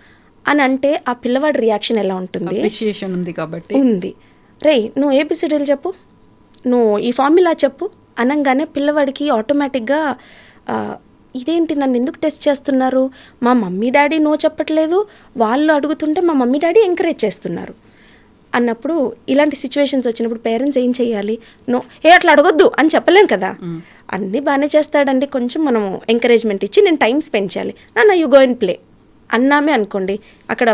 అని అంటే ఆ పిల్లవాడి రియాక్షన్ ఎలా ఉంటుంది? అప్రిషియేషన్ ఉంది కాబట్టి ఉంది. రే నువ్వు ఏబిసిడీలు చెప్పు, నువ్వు ఈ ఫార్ములా చెప్పు అనగానే పిల్లవాడికి ఆటోమేటిక్గా ఇదేంటి నన్ను ఎందుకు టెస్ట్ చేస్తున్నారు, మా మమ్మీ డాడీ నో చెప్పట్లేదు, వాళ్ళు అడుగుతుంటే మా మమ్మీ డాడీ ఎంకరేజ్ చేస్తున్నారు అన్నప్పుడు ఇలాంటి సిచ్యువేషన్స్ వచ్చినప్పుడు పేరెంట్స్ ఏం చేయాలి? నో అట్లా అడగొద్దు అని చెప్పలేం కదా. అన్నీ బాగానే చేస్తాడండి, కొంచెం మనం ఎంకరేజ్మెంట్ ఇచ్చి నేను టైం స్పెండ్ చేయాలి, నాన్న యూ గో అండ్ ప్లే అన్నామే అనుకోండి, అక్కడ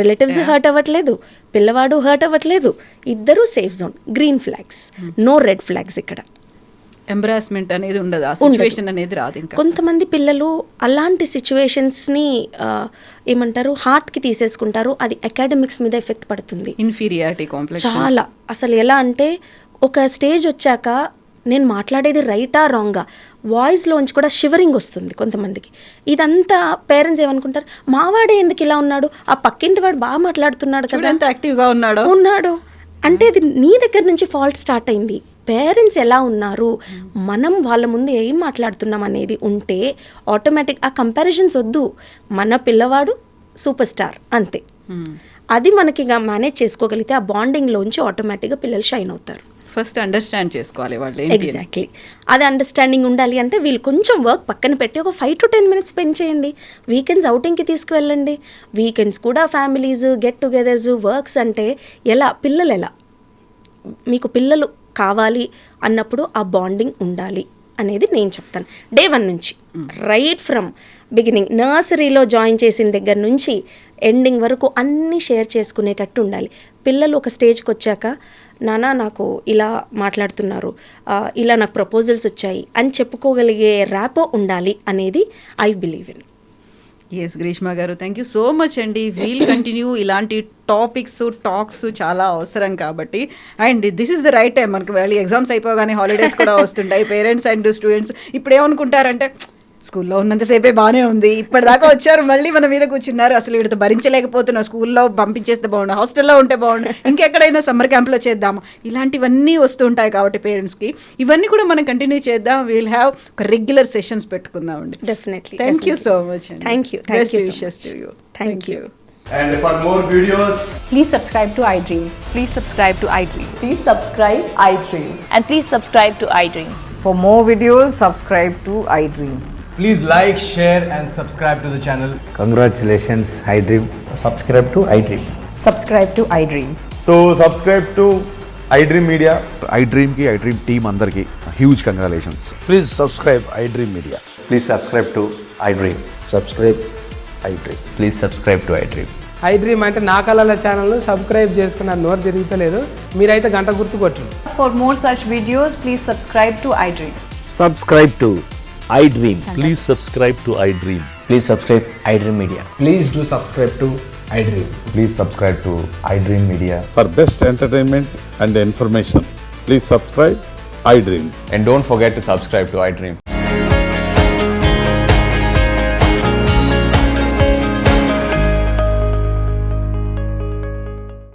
రిలేటివ్స్ హర్ట్ అవ్వట్లేదు, పిల్లవాడు హర్ట్ అవ్వట్లేదు, ఇద్దరూ safe zone. Green flags, no red flags. ఇక్కడ ఎంబ్రాస్మెంట్ అనేది ఉండదు, ఆ సిచ్యువేషన్ అనేది రాదు. ఇంకా కొంతమంది పిల్లలు అలాంటి సిచ్యువేషన్స్ని ఏమంటారు హార్ట్కి తీసేసుకుంటారు, అది అకాడమిక్స్ మీద ఎఫెక్ట్ పడుతుంది. ఇన్ఫీరియారిటీ కాంప్లెక్స్ చాలా. అసలు ఎలా అంటే ఒక స్టేజ్ వచ్చాక నేను మాట్లాడేది రైటా రాంగా వాయిస్లోంచి కూడా షివరింగ్ వస్తుంది కొంతమందికి. ఇదంతా పేరెంట్స్ ఏమనుకుంటారు, మావాడే ఎందుకు ఇలా ఉన్నాడు, ఆ పక్కింటి వాడు బాగా మాట్లాడుతున్నాడు కదా, ఎంత యాక్టివ్గా ఉన్నాడు అంటే అది నీ దగ్గర నుంచి ఫాల్ట్ స్టార్ట్ అయింది. పేరెంట్స్ ఎలా ఉన్నారు, మనం వాళ్ళ ముందు ఏం మాట్లాడుతున్నాం అనేది ఉంటే ఆటోమేటిక్ ఆ కంపారిజన్స్ వద్దు. మన పిల్లవాడు సూపర్ స్టార్ అంతే. అది మనకి మేనేజ్ చేసుకోగలిగితే ఆ బాండింగ్లోంచి ఆటోమేటిక్గా పిల్లలు షైన్ అవుతారు. ఫస్ట్ అండర్స్టాండ్ చేసుకోవాలి వాళ్ళు. ఎగ్జాక్ట్లీ, అది అండర్స్టాండింగ్ ఉండాలి అంటే వీళ్ళు కొంచెం వర్క్ పక్కన పెట్టి ఒక 5 to 10 minutes స్పెండ్ చేయండి. వీకెండ్స్ అవుటింగ్కి తీసుకువెళ్ళండి. వీకెండ్స్ కూడా ఫ్యామిలీస్ గెట్ టుగెదర్స్ వర్క్స్ అంటే పిల్లలు ఎలా మీకు పిల్లలు కావాలి అన్నప్పుడు ఆ బాండింగ్ ఉండాలి అనేది నేను చెప్తాను. డే 1 నుంచి రైట్ ఫ్రమ్ బిగినింగ్ నర్సరీలో జాయిన్ చేసిన దగ్గర నుంచి ఎండింగ్ వరకు అన్నీ షేర్ చేసుకునేటట్టు ఉండాలి. పిల్లలు ఒక స్టేజ్కి వచ్చాక నాన్న నాకు ఇలా మాట్లాడుతున్నారు, ఇలా నాకు ప్రపోజల్స్ వచ్చాయి అని చెప్పుకోగలిగే ర్యాపో ఉండాలి అనేది I believe in. Yes Greeshma గారు, థ్యాంక్ యూ సో మచ్ అండి. వీల్ కంటిన్యూ ఇలాంటి టాక్స్ చాలా అవసరం కాబట్టి. And this is the right time. మనకి వెళ్ళి ఎగ్జామ్స్ అయిపోగానే హాలిడేస్ కూడా వస్తుంటాయి. పేరెంట్స్ అండ్ స్టూడెంట్స్ ఇప్పుడు ఏమనుకుంటారంటే స్కూల్లో ఉన్నంతసేపే బాగానే ఉంది, ఇప్పటిదాకా వచ్చారు మళ్ళీ మన మీద కూర్చున్నారు, అసలు వీడితో భరించలేకపోతున్నా, స్కూల్లో పంపించేస్తే బాగుండు, హాస్టల్లో ఉంటే బాగుండు, ఇంకెక్కడైనా సమ్మర్ క్యాంప్లో చేద్దామా, ఇలాంటివన్నీ వస్తూ ఉంటాయి. కాబట్టి పేరెంట్స్కి ఇవన్నీ కూడా మనం కంటిన్యూ చేద్దాం. వీల్ హ్యావ్ ఒక రెగ్యులర్ సెషన్స్ పెట్టుకుందాం అండి. Definitely. Thank you so much. Thank you. Thank you. And for more videos, Please subscribe to iDream. Please subscribe to iDream. Please subscribe iDream. And please subscribe to iDream. For more videos, subscribe to iDream. please like, share and subscribe to the channel. Congratulations, iDream. Subscribe to iDream. Subscribe to iDream. So subscribe to iDream Media. iDream ki iDream team andarki huge congratulations. Please subscribe iDream Media. Please subscribe to iDream. Subscribe iDream. Please subscribe to iDream. iDream అంటే నా కళల ఛానల్ను subscribe చేసుకున్న నోరు తిరుగుతలేదు, మీరైతే గంట గుర్తు కొట్టండి. For more such videos, please subscribe to iDream. Subscribe to iDream. Please subscribe to iDream. Please subscribe iDream Media. Please do subscribe to iDream. Please subscribe to iDream Media. For best entertainment and information, please subscribe iDream. And don't forget to subscribe to iDream.